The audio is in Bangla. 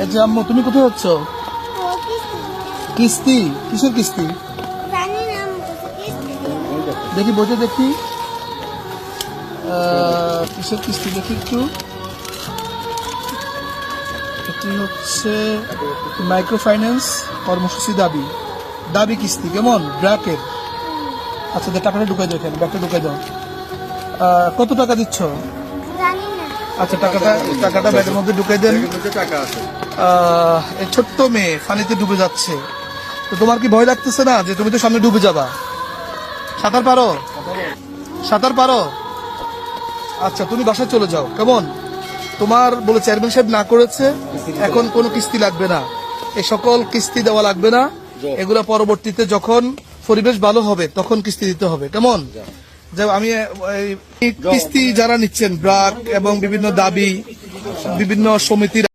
এই যে আম্মু, তুমি কোথায় হচ্ছ? কিস্তি? কিসের কিস্তি? দেখি বইটা দেখি, কিসের কিস্তি দেখি একটু। এটি হচ্ছে মাইক্রো ফাইন্যান্স কর্মসূচি দাবি কিস্তি, কেমন ব্র্যাকের। আচ্ছা, টাকাটা ঢুকাই দাও, এখানে ব্যাগটা ঢুকাই দাও। কত টাকা দিচ্ছ? আচ্ছা, টাকাটা ব্যাগের মধ্যে ঢুকাই দেন। এই ছোট্ট মেয়ে পানিতে ডুবে যাচ্ছে, তো তোমার কি ভয় লাগতেছে না যে তুমি তো সামনে ডুবে যাবা? সাঁতার পারো? আচ্ছা, তুমি বাসায় চলে যাও, কেমন? তোমার বলে চেয়ারম্যান সাহেব না করেছে, এখন কোনো কিস্তি লাগবে না, এই সকল কিস্তি দেওয়া লাগবে না। এগুলা পরবর্তীতে যখন পরিবেশ ভালো হবে তখন কিস্তি দিতে হবে, কেমন? যে আমি কিস্তি যারা নিচ্ছেন ব্র্যাক এবং বিভিন্ন দাবি, বিভিন্ন সমিতির